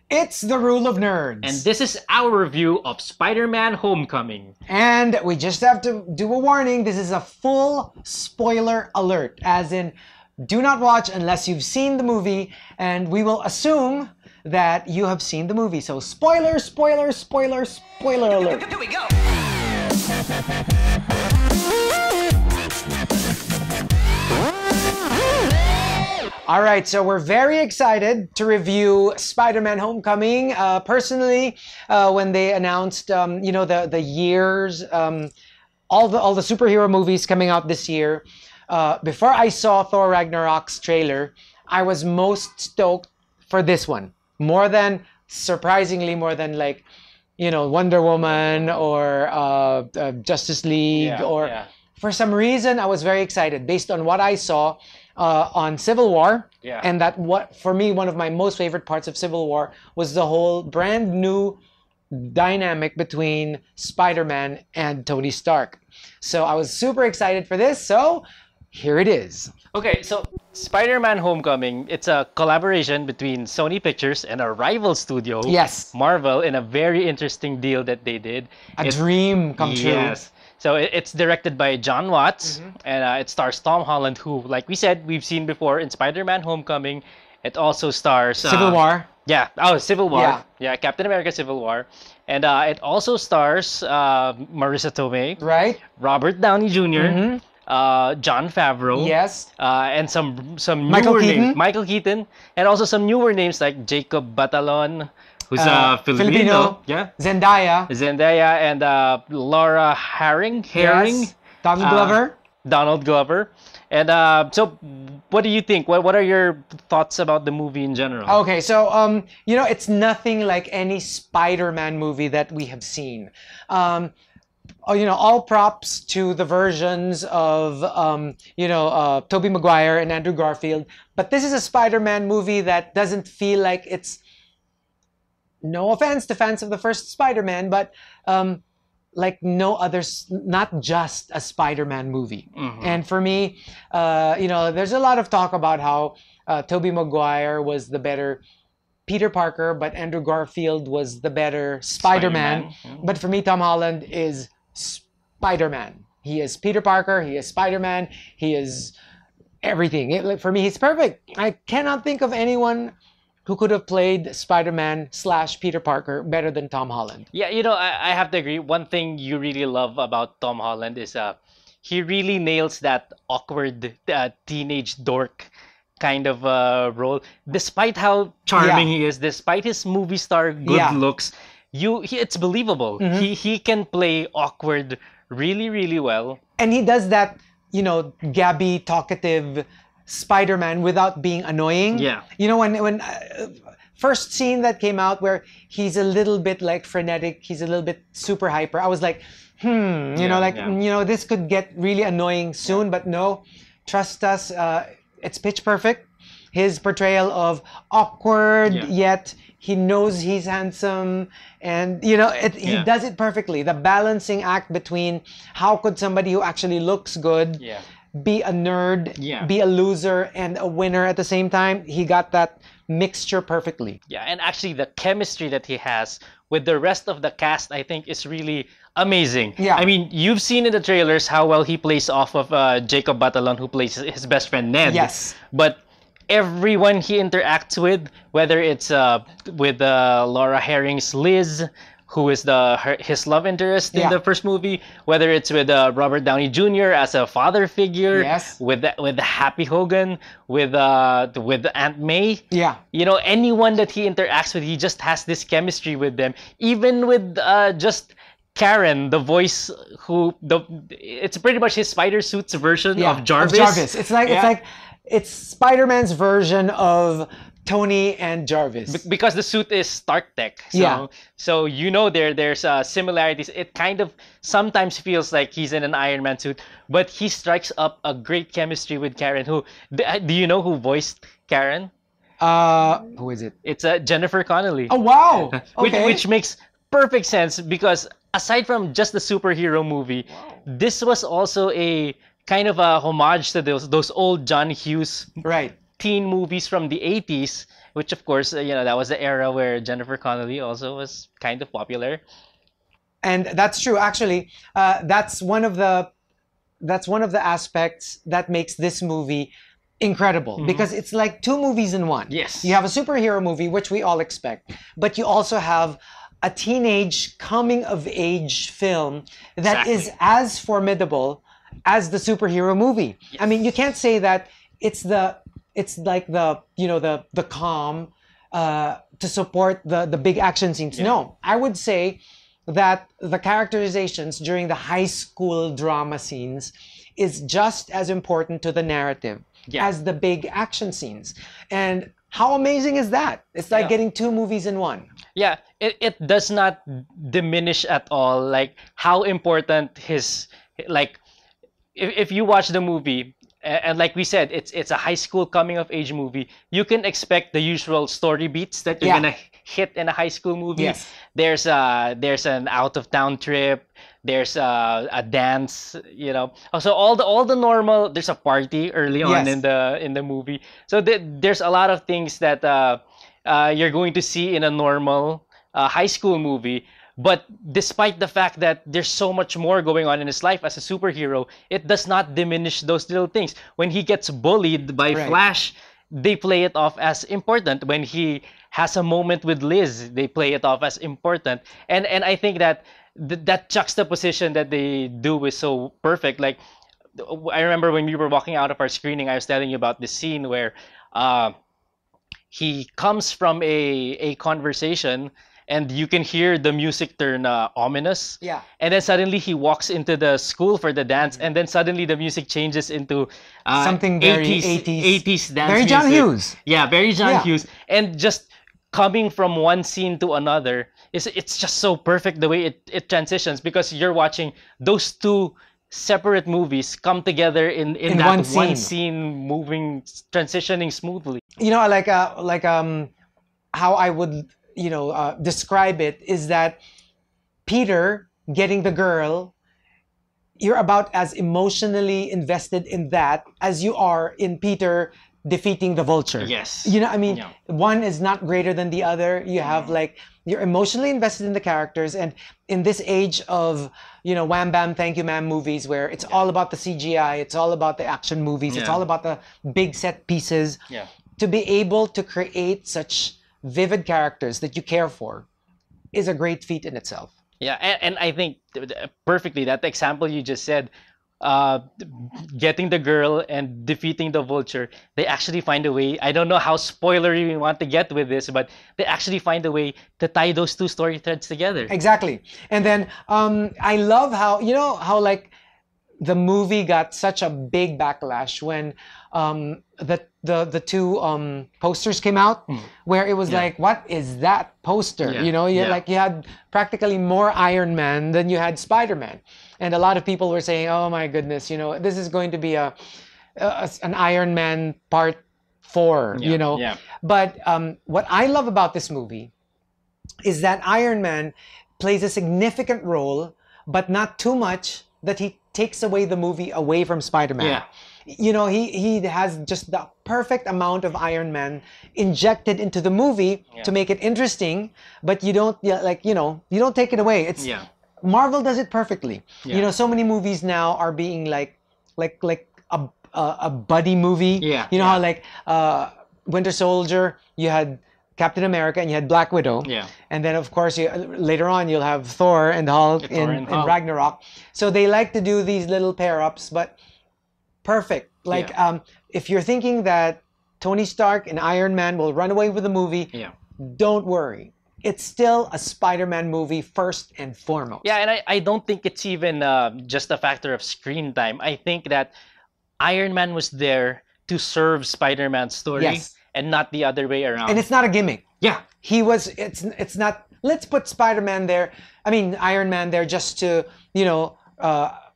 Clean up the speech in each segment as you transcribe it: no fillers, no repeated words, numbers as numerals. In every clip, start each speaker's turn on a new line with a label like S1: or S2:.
S1: It's the Rule of Nerds.
S2: And this is our review of Spider-Man Homecoming.
S1: And we just have to do a warning. This is a full spoiler alert. As in, do not watch unless you've seen the movie. And we will assume that you have seen the movie. So spoiler, spoiler, spoiler, spoiler alert.
S3: Here we go.
S1: All right, so we're very excited to review Spider-Man Homecoming. Personally, when they announced, the years, all the superhero movies coming out this year, before I saw Thor Ragnarok's trailer, I was most stoked for this one. Surprisingly more than like, Wonder Woman or Justice League For some reason, I was very excited based on what I saw on Civil War.
S2: Yeah.
S1: And for me, one of my most favorite parts of Civil War was the whole brand new dynamic between Spider-Man and Tony Stark. So I was super excited for this. So here it is.
S2: Okay, so Spider-Man Homecoming, it's a collaboration between Sony Pictures and a rival studio,
S1: Yes.
S2: Marvel, in a very interesting deal that they did.
S1: A dream come true.
S2: Yes. So it's directed by John Watts, and it stars Tom Holland, who, like we said, we've seen before in Spider-Man Homecoming. It also stars...
S1: Civil War.
S2: Yeah, Civil War.
S1: Yeah.
S2: Yeah, Captain America Civil War. And it also stars Marissa Tomei,
S1: Right?
S2: Robert Downey Jr., Jon Favreau.
S1: Yes.
S2: And some
S1: Michael
S2: newer
S1: Keaton.
S2: names. Michael Keaton. And also some newer names like Jacob Batalon, who's Filipino. Yeah.
S1: Zendaya.
S2: Zendaya and Laura Herring.
S1: Yes. Donald Glover.
S2: And so, what do you think? What are your thoughts about the movie in general?
S1: Okay, so it's nothing like any Spider-Man movie that we have seen. All props to the versions of Tobey Maguire and Andrew Garfield, but this is a Spider-Man movie that doesn't feel like it's, no offense to fans of the first Spider-Man, but like no others, not just a Spider-Man movie. And for me, there's a lot of talk about how Tobey Maguire was the better Peter Parker, but Andrew Garfield was the better Spider-Man. But for me, Tom Holland is Spider-Man. He is Peter Parker, he is Spider-Man, he is everything. For me, he's perfect. I cannot think of anyone who could have played Spider-Man / Peter Parker better than Tom Holland.
S2: Yeah, I have to agree. One thing you really love about Tom Holland is he really nails that awkward teenage dork kind of role. Despite how charming he is, despite his movie star good looks, it's believable. He can play awkward really, really well.
S1: And he does that, gabby, talkative Spider-Man without being annoying.
S2: Yeah.
S1: When first scene that came out where he's a little bit like frenetic, he's a little bit super hyper, I was like, this could get really annoying soon, but no, trust us, it's pitch perfect. His portrayal of awkward, yet he knows he's handsome, and he does it perfectly. The balancing act between how could somebody who actually looks good be a nerd, be a loser, and a winner at the same time. He got that mixture perfectly.
S2: Yeah, and actually the chemistry that he has with the rest of the cast, I think, is really amazing.
S1: Yeah.
S2: I mean, you've seen in the trailers how well he plays off of Jacob Batalon, who plays his best friend Ned.
S1: Yes.
S2: But everyone he interacts with, whether it's with Laura Herring's Liz, who is his love interest in the first movie, whether it's with Robert Downey Jr. as a father figure, with Happy Hogan, with Aunt May, anyone that he interacts with, he just has this chemistry with them. Even with just Karen, the voice it's pretty much his spider suit's version of Jarvis.
S1: It's like it's Spider-Man's version of Tony and Jarvis.
S2: Because the suit is Stark Tech. So there's similarities. It kind of sometimes feels like he's in an Iron Man suit, but he strikes up a great chemistry with Karen. Do you know who voiced Karen?
S1: Who is it?
S2: It's Jennifer Connelly.
S1: Oh wow! Okay.
S2: which makes perfect sense because aside from just the superhero movie, this was also a kind of a homage to those old John Hughes teen movies from the 80s, which of course, that was the era where Jennifer Connelly also was kind of popular.
S1: And that's true. Actually, that's one of the aspects that makes this movie incredible, because it's like two movies in one.
S2: Yes.
S1: You have a superhero movie, which we all expect, but you also have a teenage coming of age film that is
S2: Exactly.
S1: as formidable as the superhero movie. I mean, you can't say that it's like the calm to support the big action scenes. No, I would say that the characterizations during the high school drama scenes is just as important to the narrative as the big action scenes. And how amazing is that? It's like getting two movies in one.
S2: Yeah, it does not diminish at all like how important his like if you watch the movie, and like we said, it's a high school coming of age movie. You can expect the usual story beats that you're gonna hit in a high school movie.
S1: Yes.
S2: There's an out of town trip. There's a dance. So all the normal. There's a party early on
S1: Yes.
S2: in the movie. So there's a lot of things that you're going to see in a normal high school movie. But despite the fact that there's so much more going on in his life as a superhero, it does not diminish those little things. When he gets bullied by
S1: Right.
S2: Flash, they play it off as important. When he has a moment with Liz, they play it off as important. And I think that that juxtaposition that they do is so perfect. Like, I remember when we were walking out of our screening, I was telling you about this scene where he comes from a conversation, and you can hear the music turn ominous.
S1: Yeah.
S2: And then suddenly he walks into the school for the dance, and then suddenly the music changes into
S1: Something very
S2: 80s dance
S1: Very John
S2: music.
S1: Hughes.
S2: Yeah, very John
S1: Yeah.
S2: Hughes. And just coming from one scene to another, it's just so perfect the way it transitions, because you're watching those two separate movies come together in that
S1: one
S2: one
S1: scene.
S2: scene, moving, transitioning smoothly.
S1: How I would describe it is that Peter getting the girl, you're about as emotionally invested in that as you are in Peter defeating the vulture.
S2: Yes. Yeah.
S1: One is not greater than the other. You have you're emotionally invested in the characters, and in this age of wham bam thank you ma'am movies, where it's all about the CGI, it's all about the action movies, it's
S2: Yeah.
S1: all about the big set pieces.
S2: Yeah.
S1: To be able to create such vivid characters that you care for is a great feat in itself.
S2: Yeah, and I think perfectly that example you just said, uh, getting the girl and defeating the vulture, they actually find a way. I don't know how spoilery we want to get with this, but they actually find a way to tie those two story threads together.
S1: Exactly. And then I love how the movie got such a big backlash when the two posters came out, where it was like, what is that poster?
S2: Yeah.
S1: You had practically more Iron Man than you had Spider-Man, and a lot of people were saying, oh my goodness, this is going to be an Iron Man part 4.
S2: Yeah.
S1: But what I love about this movie is that Iron Man plays a significant role, but not too much that he takes away the movie away from Spider-Man.
S2: Yeah.
S1: He has just the perfect amount of Iron Man injected into the movie to make it interesting, but you don't you don't take it away. It's Marvel does it perfectly.
S2: Yeah.
S1: So many movies now are being like a buddy movie.
S2: Yeah.
S1: How Winter Soldier, you had Captain America and you had Black Widow.
S2: Yeah.
S1: And then of course later on you'll have Thor and Hulk
S2: Thor and
S1: in
S2: Hulk.
S1: Ragnarok. So they like to do these little pair-ups, but perfect. If you're thinking that Tony Stark and Iron Man will run away with the movie, don't worry. It's still a Spider-Man movie first and foremost.
S2: Yeah, and I don't think it's even just a factor of screen time. I think that Iron Man was there to serve Spider-Man's story,
S1: Yes.
S2: and not the other way around.
S1: And it's not a gimmick.
S2: Yeah.
S1: It's not, let's put Spider-Man there, Iron Man there just to,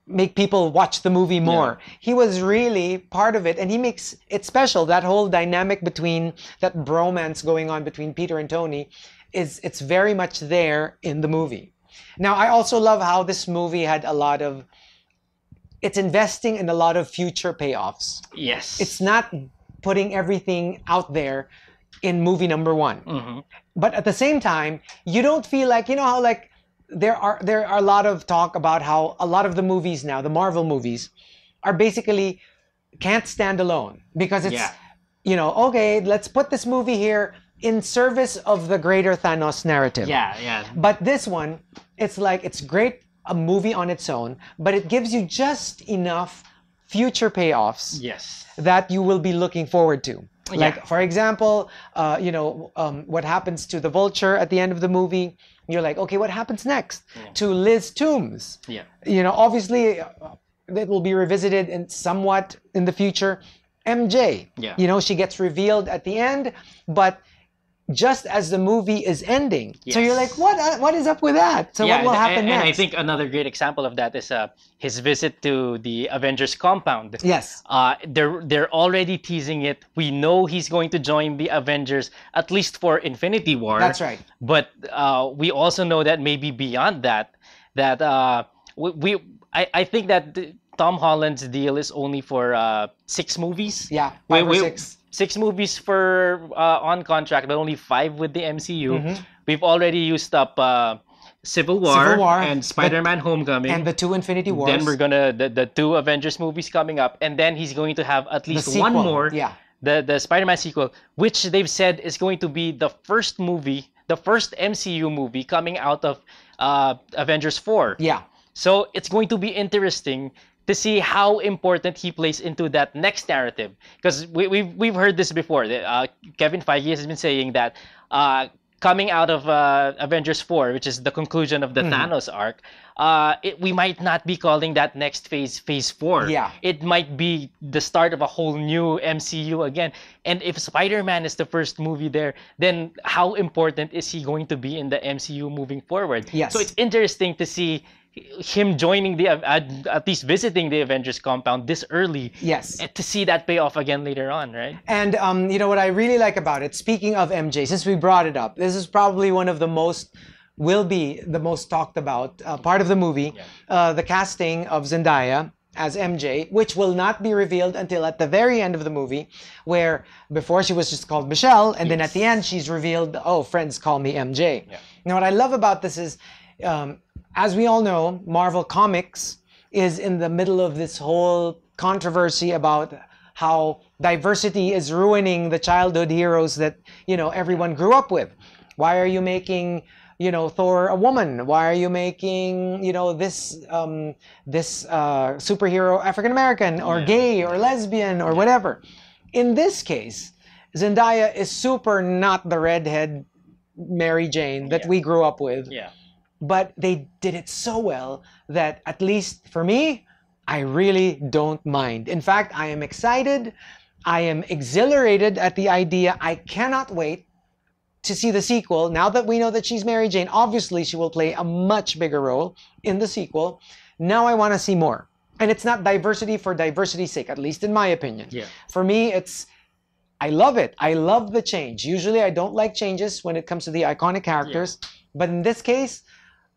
S1: make people watch the movie more.
S2: Yeah.
S1: He was really part of it, and he makes it special. That whole dynamic between, that bromance going on between Peter and Tony, it's very much there in the movie. Now, I also love how this movie had it's investing in a lot of future payoffs.
S2: Yes.
S1: It's not putting everything out there in movie number one. But at the same time, you don't feel like, you know how like there are a lot of talk about how a lot of the movies now, the Marvel movies, are basically can't stand alone because it's you know, okay, let's put this movie here in service of the greater Thanos narrative.
S2: Yeah.
S1: But this one, it's like it's great, a movie on its own, but it gives you just enough future payoffs that you will be looking forward to. Like, for example, you know, what happens to the Vulture at the end of the movie? You're like, okay, what happens next to Liz Toombs? You know, obviously, it will be revisited in somewhat in the future. MJ, you know, she gets revealed at the end, but just as the movie is ending. So you're like, what is up with that? So what will happen next?
S2: And I think another great example of that is his visit to the Avengers compound.
S1: Yes.
S2: They're already teasing it. We know he's going to join the Avengers, at least for Infinity War.
S1: That's right.
S2: But we also know that maybe beyond that, I think that Tom Holland's deal is only for 6 movies.
S1: Yeah, 5 or 6.
S2: 6 movies for on contract, but only 5 with the MCU. We've already used up Civil War and Spider-Man Homecoming.
S1: And the 2 Infinity Wars.
S2: Then we're gonna, the 2 Avengers movies coming up. And then he's going to have at least one more.
S1: Yeah.
S2: The Spider-Man sequel, which they've said is going to be the first movie, the first MCU movie coming out of Avengers 4.
S1: Yeah.
S2: So it's going to be interesting to see how important he plays into that next narrative. Because we've heard this before. Kevin Feige has been saying that coming out of Avengers 4, which is the conclusion of the Thanos arc, we might not be calling that next phase 4.
S1: Yeah.
S2: It might be the start of a whole new MCU again. And if Spider-Man is the first movie there, then how important is he going to be in the MCU moving forward?
S1: Yes.
S2: So it's interesting to see him joining the at least visiting the Avengers compound this early.
S1: Yes.
S2: To see that pay off again later on, right?
S1: And you know what I really like about it, speaking of MJ, since we brought it up, this is probably one of the most talked about part of the movie, the casting of Zendaya as MJ, which will not be revealed until at the very end of the movie, where before she was just called Michelle, and then at the end she's revealed, oh, friends call me MJ. Now what I love about this is, as we all know, Marvel Comics is in the middle of this whole controversy about how diversity is ruining the childhood heroes that, you know, everyone grew up with. Why are you making, you know, Thor a woman? Why are you making, you know, this superhero African American or gay or lesbian or whatever? In this case, Zendaya is super not the redhead Mary Jane that we grew up with. But they did it so well that, at least for me, I really don't mind. In fact, I am excited. I am exhilarated at the idea. I cannot wait to see the sequel. Now that we know that she's Mary Jane, obviously she will play a much bigger role in the sequel. Now I want to see more. And it's not diversity for diversity's sake, at least in my opinion. For me, I love it. I love the change. Usually I don't like changes when it comes to the iconic characters. But in this case,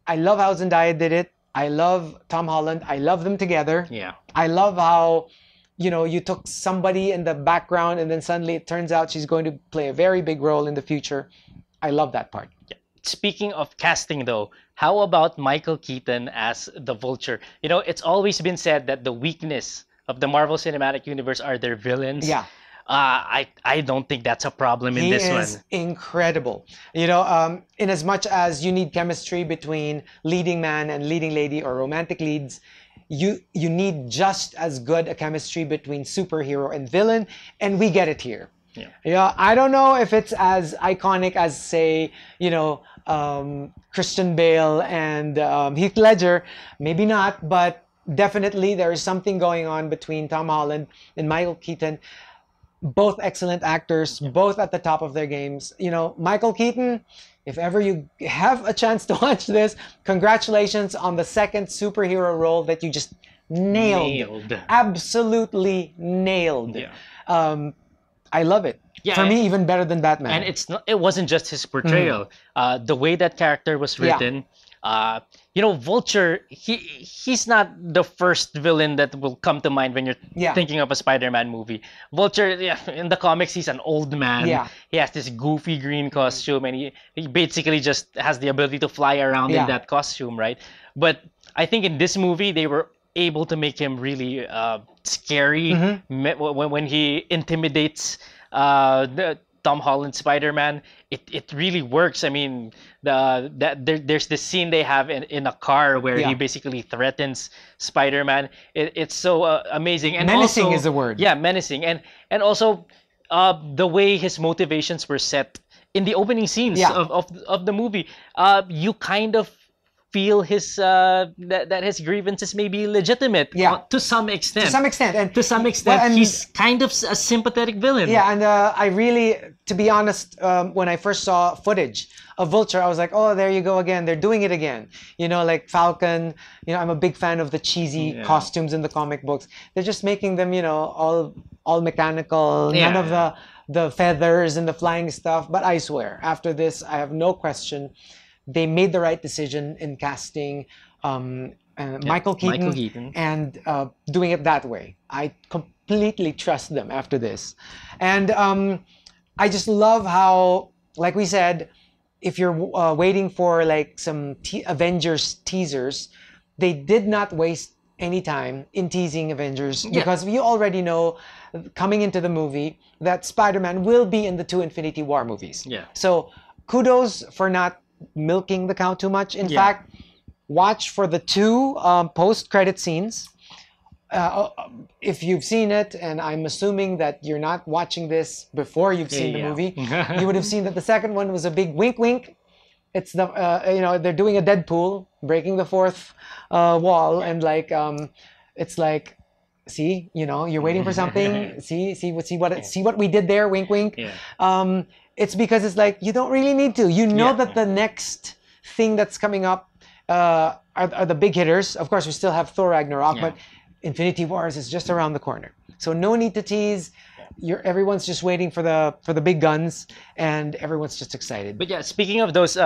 S1: I love how Zendaya did it. I love Tom Holland. I love them together. I love how, you know, you took somebody in the background and then suddenly it turns out she's going to play a very big role in the future. I love that part.
S2: Speaking of casting, though, how about Michael Keaton as the Vulture? You know, it's always been said that the weakness of the Marvel Cinematic Universe are their villains. I don't think that's a problem in this one.
S1: He is incredible. You know, in as much as you need chemistry between leading man and leading lady or romantic leads, you need just as good a chemistry between superhero and villain, and we get it here. I don't know if it's as iconic as, say, you know, Christian Bale and Heath Ledger. Maybe not, but definitely there is something going on between Tom Holland and Michael Keaton. Both excellent actors, both at the top of their games. You know, Michael Keaton, if ever you have a chance to watch this, congratulations on the second superhero role that you just nailed. Absolutely nailed. I love it. For me, even better than Batman.
S2: And it wasn't just his portrayal. The way that character was written, Vulture, he's not the first villain that will come to mind when you're
S1: Yeah.
S2: thinking of a Spider-Man movie. Vulture, yeah, in the comics, he's an old man.
S1: Yeah.
S2: He has this goofy green costume, and he basically just has the ability to fly around
S1: Yeah.
S2: in that costume, right? But I think in this movie, they were able to make him really scary when he intimidates the Tom Holland Spider-Man. It really works. I mean, there's this scene they have in a car where he
S1: Yeah.
S2: basically threatens Spider-Man. It's so amazing, and
S1: Menacing
S2: also,
S1: is the word.
S2: Yeah, menacing, and also the way his motivations were set in the opening scenes
S1: Yeah.
S2: of the movie. You kind of feel his that his grievances may be legitimate,
S1: Yeah.
S2: to some extent.
S1: To some extent, and
S2: To some extent,
S1: well, and-
S2: he's kind of a sympathetic villain.
S1: Yeah, and I really, to be honest, when I first saw footage of Vulture, I was like, oh, there you go again. They're doing it again. Like Falcon. I'm a big fan of the cheesy costumes in the comic books. They're just making them, all mechanical. None of the feathers and the flying stuff. But I swear, after this, I have no question. They made the right decision in casting Michael Keaton, and doing it that way. I completely trust them after this. And I just love how, like we said, if you're waiting for like some Avengers teasers, they did not waste any time in teasing Avengers because we already know coming into the movie that Spider-Man will be in the 2 Infinity War movies.
S2: Yeah.
S1: So kudos for not milking the cow too much. In fact, watch for the 2 post-credit scenes. If you've seen it, and I'm assuming that you're not watching this before you've seen the movie, you would have seen that the second one was a big wink wink. It's the they're doing a Deadpool, breaking the fourth wall, and like it's like, see, you're waiting for something. see what we did there, wink wink.
S2: Yeah.
S1: It's because it's like you don't really need to. You know that the next thing that's coming up are the big hitters. Of course, we still have Thor Ragnarok, but Infinity Wars is just around the corner. So no need to tease. Everyone's just waiting for the big guns, and everyone's just excited.
S2: But yeah, speaking of those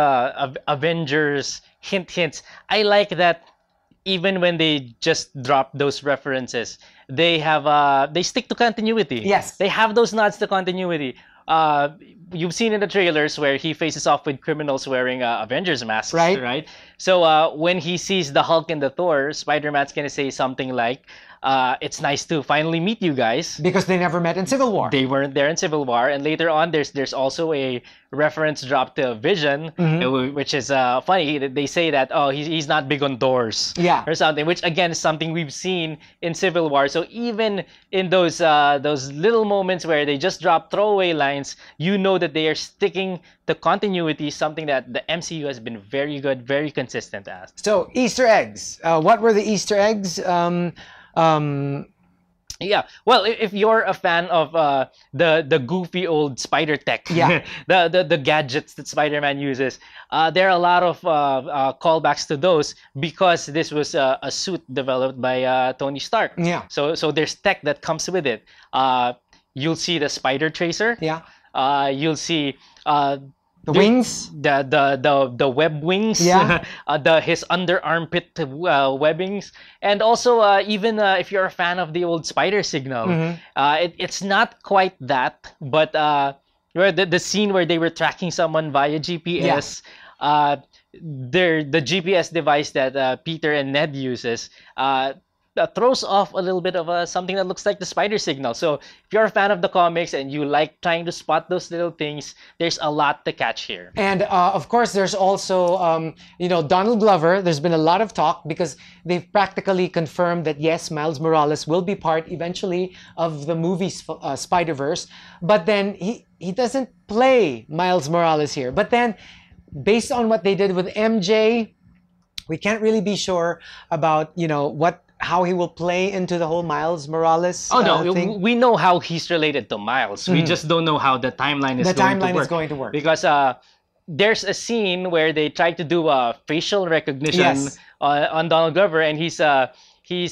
S2: Avengers hints, I like that even when they just drop those references, they stick to continuity.
S1: Yes.
S2: They have those nods to continuity. You've seen in the trailers where he faces off with criminals wearing Avengers masks, right? So when he sees the Hulk and the Thor, Spider-Man's gonna say something like, "It's nice to finally meet you guys."
S1: Because they never met in Civil War.
S2: They weren't there in Civil War, and later on, there's also a reference dropped to Vision, which is funny. They say that he's not big on doors, or something, which again is something we've seen in Civil War. So even in those little moments where they just drop throwaway lines, that they are sticking to continuity, something that the MCU has been very good, very consistent at.
S1: So Easter eggs. What were the Easter eggs?
S2: Yeah, well, if you're a fan of the goofy old spider tech, the gadgets that Spider-Man uses, there are a lot of callbacks to those because this was a suit developed by Tony Stark.
S1: Yeah.
S2: So there's tech that comes with it. You'll see the spider tracer.
S1: Yeah.
S2: You'll see
S1: the wings,
S2: the web wings, his under armpit webbings, and also even if you're a fan of the old spider signal, it's not quite that, but the scene where they were tracking someone via GPS, the GPS device that Peter and Ned uses. Throws off a little bit of something that looks like the spider signal. So if you're a fan of the comics and you like trying to spot those little things, there's a lot to catch here.
S1: And of course, there's also Donald Glover. There's been a lot of talk because they've practically confirmed that yes, Miles Morales will be part eventually of the movie Spider-Verse. But then he doesn't play Miles Morales here. But then, based on what they did with MJ, we can't really be sure about how he will play into the whole Miles Morales thing.
S2: We know how he's related to Miles. We just don't know how the timeline is going to work. Because there's a scene where they try to do a facial recognition on Donald Glover, and he's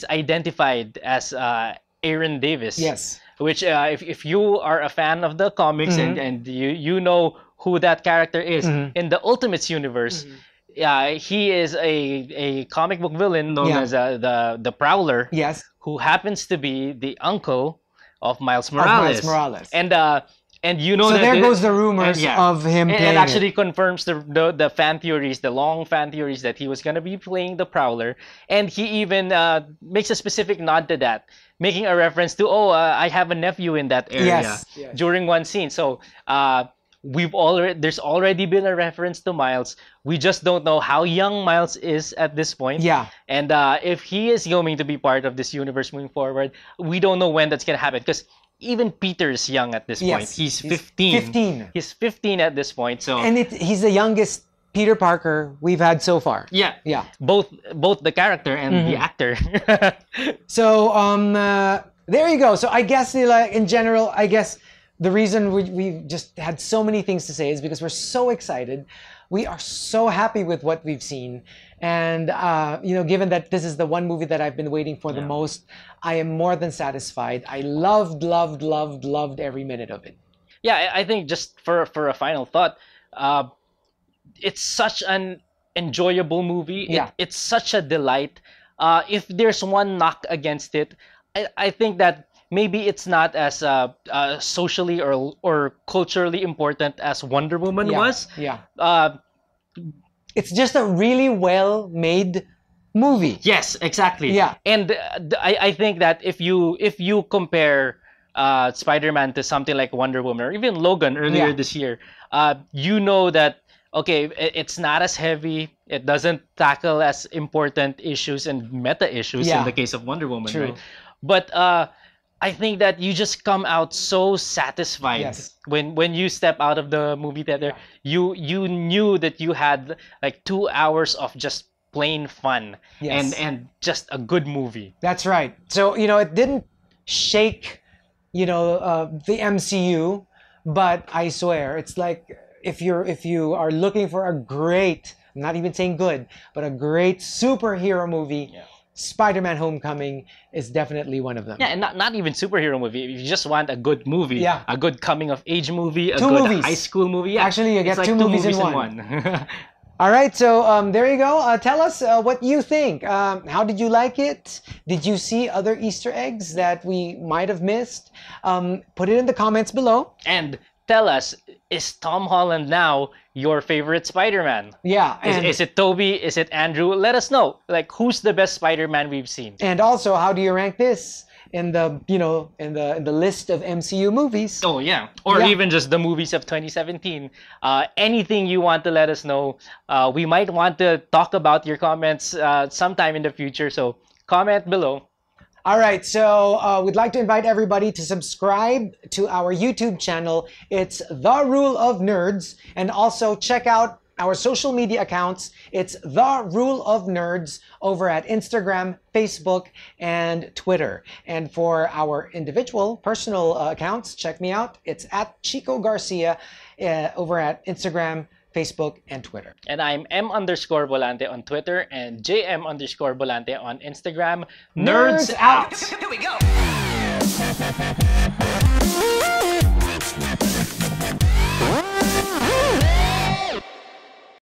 S2: identified as Aaron Davis.
S1: Yes.
S2: Which if you are a fan of the comics and you know who that character is in the Ultimates universe, he is a comic book villain known
S1: Yeah.
S2: as the Prowler,
S1: Yes.
S2: who happens to be the uncle of Miles
S1: Of Miles
S2: Morales.
S1: Morales.
S2: And you know
S1: So
S2: that
S1: there
S2: it-
S1: goes the rumors
S2: and yeah.
S1: of him
S2: And
S1: playing
S2: it actually
S1: it.
S2: confirms the fan theories, the long fan theories that he was gonna be playing the Prowler, and he even makes a specific nod to that, making a reference to I have a nephew in that area
S1: Yes.
S2: during one scene. So there's already been a reference to Miles. We just don't know how young Miles is at this point.
S1: Yeah.
S2: And if he is going to be part of this universe moving forward, we don't know when that's gonna happen because even Peter's young at this point.
S1: Yes.
S2: He's 15.
S1: 15.
S2: He's 15 at this point. So
S1: And he's the youngest Peter Parker we've had so far.
S2: yeah,
S1: Yeah.
S2: both the character and the actor.
S1: So there you go. So I guess in general, I guess the reason we just had so many things to say is because we're so excited. We are so happy with what we've seen. And, given that this is the one movie that I've been waiting for the most, I am more than satisfied. I loved every minute of it.
S2: Yeah, I think just for a final thought, it's such an enjoyable movie.
S1: Yeah.
S2: It's such a delight. If there's one knock against it, I think that maybe it's not as socially or culturally important as Wonder Woman was.
S1: Yeah.
S2: Uh,
S1: It's just a really well-made movie.
S2: yes, exactly.
S1: Yeah.
S2: And I think that if you compare Spider-Man to something like Wonder Woman or even Logan earlier
S1: Yeah.
S2: this year, you know that okay, it's not as heavy. It doesn't tackle as important issues and meta issues
S1: Yeah.
S2: in the case of Wonder Woman,
S1: True.
S2: right? But I think that you just come out so satisfied
S1: Yes.
S2: when you step out of the movie theater. You knew that you had like 2 hours of just plain fun
S1: Yes.
S2: and just a good movie.
S1: That's right. So, it didn't shake, the MCU, but I swear, it's like if you are looking for a great, I'm not even saying good, but a great superhero movie, Spider-Man Homecoming is definitely one of them.
S2: Yeah, and not even superhero movie. If you just want a good movie,
S1: Yeah.
S2: a good coming of age movie, a
S1: Two
S2: good
S1: movies.
S2: high school movie. Yeah.
S1: Actually, you get
S2: It's like
S1: two movies in one.
S2: one.
S1: All right, so there you go. Tell us what you think. How did you like it? Did you see other Easter eggs that we might have missed? Put it in the comments below.
S2: And tell us, is Tom Holland now your favorite Spider-Man?
S1: Yeah,
S2: Is it Tobey? Is it Andrew? Let us know. Like, who's the best Spider-Man we've seen?
S1: and also, how do you rank this in the in the list of MCU movies?
S2: Oh yeah, or
S1: Yeah.
S2: even just the movies of 2017. Anything you want to let us know. We might want to talk about your comments sometime in the future. So comment below.
S1: All right, so we'd like to invite everybody to subscribe to our YouTube channel. It's The Rule of Nerds, and also check out our social media accounts. It's The Rule of Nerds over at Instagram, Facebook, and Twitter. And for our individual personal accounts, check me out. It's at Chico Garcia over at Instagram, Facebook, and Twitter.
S2: And I'm M_Volante on Twitter and JM_Volante on Instagram.
S1: Nerds out!
S3: Here we go.